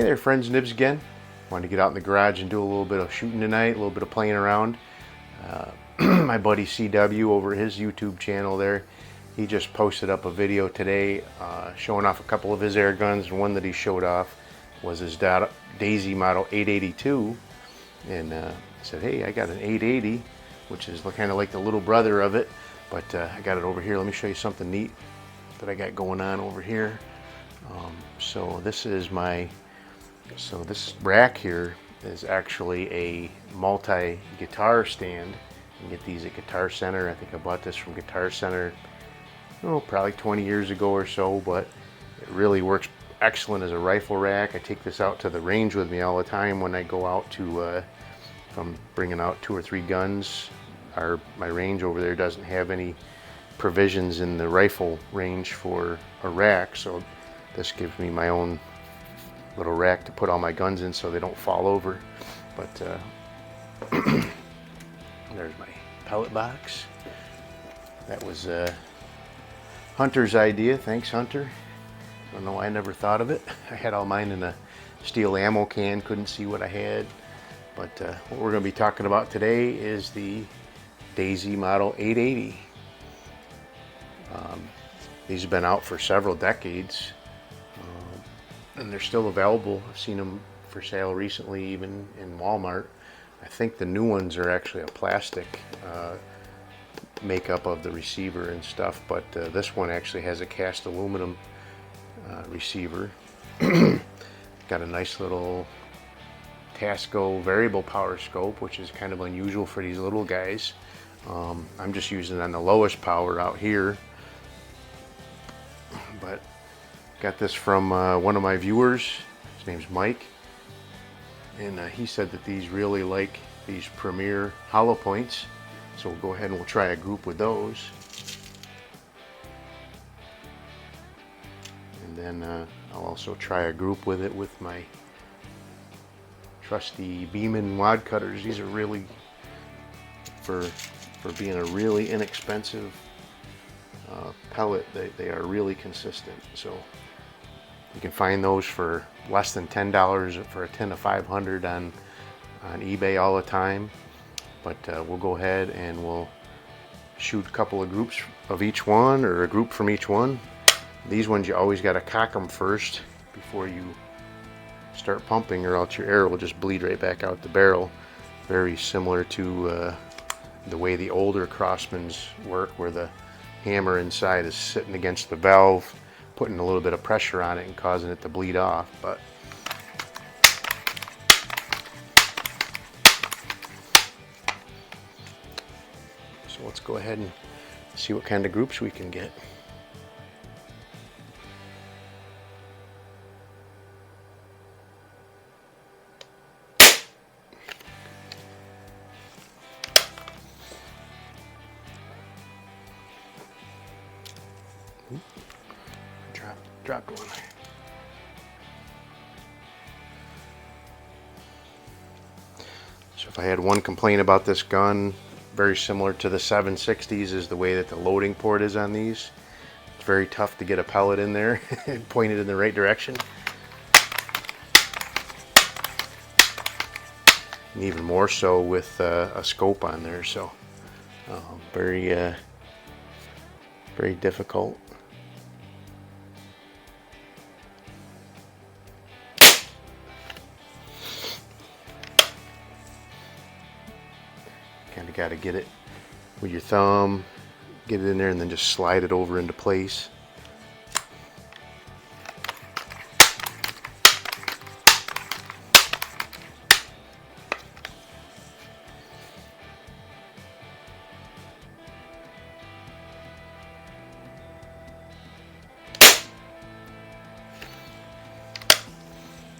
there, friends, Nibs again. Wanted to get out in the garage and do a little bit of shooting tonight, a little bit of playing around. My buddy CW over his YouTube channel there, he just posted up a video today showing off a couple of his air guns, and one that he showed off was his Daisy model 882, and he said, hey, I got an 880, which is kind of like the little brother of it, but I got it over here. Let me show you something neat that I got going on over here. So this rack here is actually a multi-guitar stand. You can get these at Guitar Center. I think I bought this from Guitar Center, probably 20 years ago or so, but it really works excellent as a rifle rack. I take this out to the range with me all the time when I go out to, if I'm bringing out 2 or 3 guns. My range over there doesn't have any provisions in the rifle range for a rack, so this gives me my own little rack to put all my guns in so they don't fall over. But there's my pellet box. That was Hunter's idea. Thanks, Hunter. I don't know why I never thought of it. I had all mine in a steel ammo can, couldn't see what I had. But what we're going to be talking about today is the Daisy model 880. These have been out for several decades, and they're still available. I've seen them for sale recently, even in Walmart. I think the new ones are actually a plastic makeup of the receiver and stuff, but this one actually has a cast aluminum receiver. Got a nice little Tasco variable power scope, which is kind of unusual for these little guys. I'm just using it on the lowest power out here, but got this from one of my viewers. His name's Mike, and he said that these really like these Premier hollow points, so we'll go ahead and we'll try a group with those, and then I'll also try a group with it with my trusty Beeman wad cutters. These are really, for being a really inexpensive pellet, they are really consistent. So you can find those for less than $10 for a tin of 500 on eBay all the time. But we'll go ahead and we'll shoot a couple of groups of each one, or a group from each one. These ones you always got to cock them first before you start pumping, or else your air will just bleed right back out the barrel. Very similar to the way the older Crosmans work, where the hammer inside is sitting against the valve, putting a little bit of pressure on it and causing it to bleed off. But so let's go ahead and see what kind of groups we can get. Dropped one. So if I had one complaint about this gun, very similar to the 760s, is the way that the loading port is on these. It's very tough to get a pellet in there and point it in the right direction. And even more so with a scope on there, so very difficult. Kind of got to get it with your thumb, get it in there, and then just slide it over into place.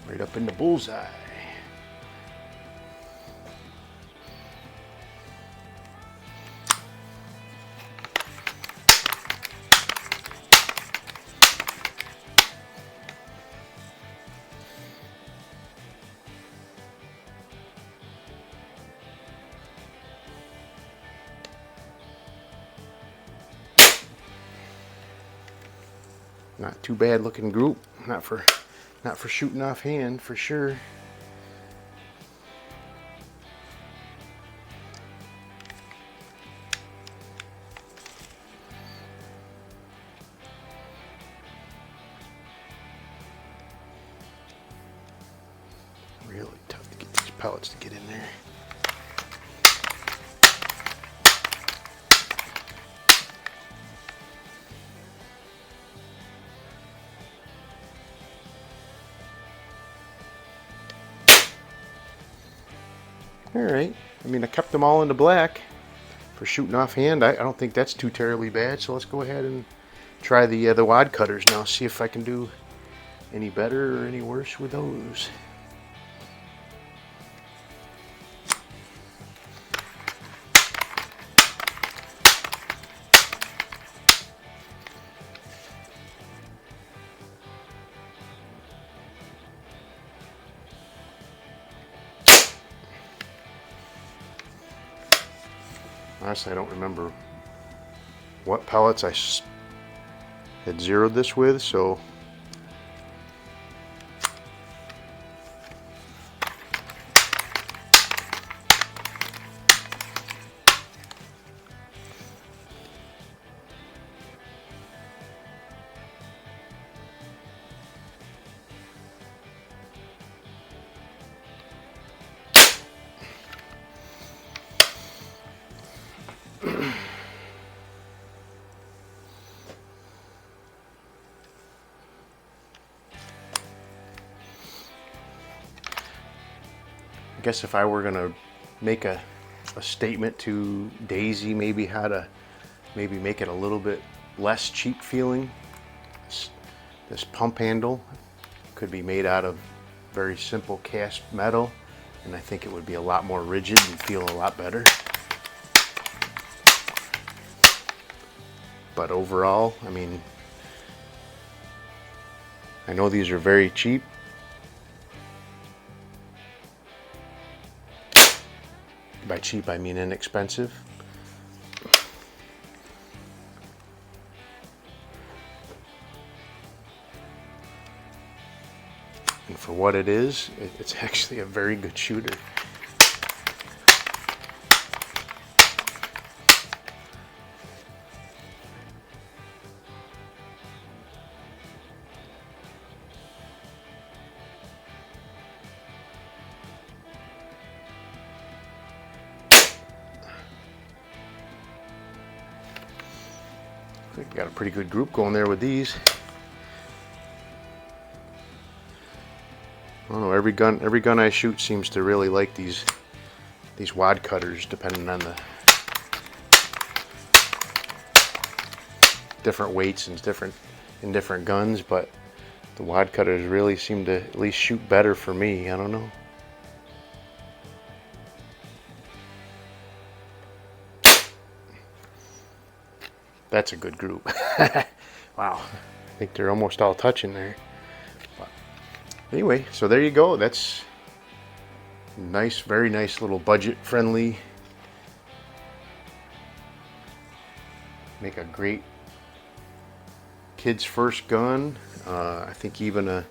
Right up in the bullseye. Not too bad looking group, not for Not for shooting off hand, for sure. Really tough to get these pellets to get in there. Alright, I mean, I kept them all in the black for shooting off hand. I don't think that's too terribly bad, so let's go ahead and try the wad cutters now, see if I can do any better or any worse with those. Honestly, I don't remember what pellets I had zeroed this with, so I guess if I were gonna make a statement to Daisy, maybe how to maybe make it a little bit less cheap feeling, this pump handle could be made out of very simple cast metal, and I think it would be a lot more rigid and feel a lot better. But overall, I mean, I know these are very cheap. By cheap, I mean inexpensive. And for what it is, it's actually a very good shooter. I think we got a pretty good group going there with these. I don't know, every gun I shoot seems to really like these wad cutters, depending on the different weights and different guns, but the wad cutters really seem to at least shoot better for me. I don't know. That's a good group. Wow, I think they're almost all touching there. But anyway, so there you go. That's nice, very nice little budget-friendly. Make a great kid's first gun. I think even a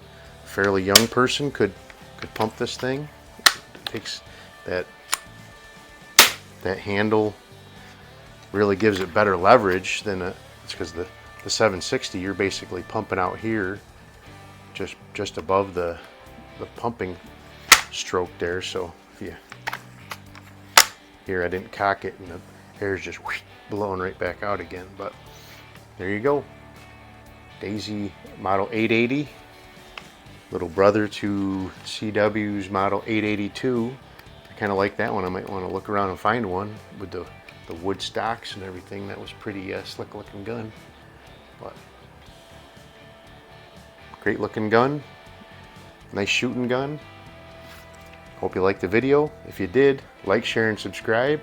fairly young person could pump this thing. It takes that handle. Really gives it better leverage than it's because the 760, you're basically pumping out here just above the pumping stroke there. So if you here, I didn't cock it and the air's just blowing right back out again. But there you go, Daisy model 880, little brother to CW's model 882. I kind of like that one. I might want to look around and find one with the wood stocks and everything. That was pretty slick looking gun. But great looking gun, nice shooting gun. Hope you liked the video. If you did, like, share, and subscribe.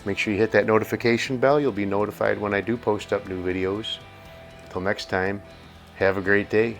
Make sure you hit that notification bell. You'll be notified when I do post up new videos. Until next time, have a great day.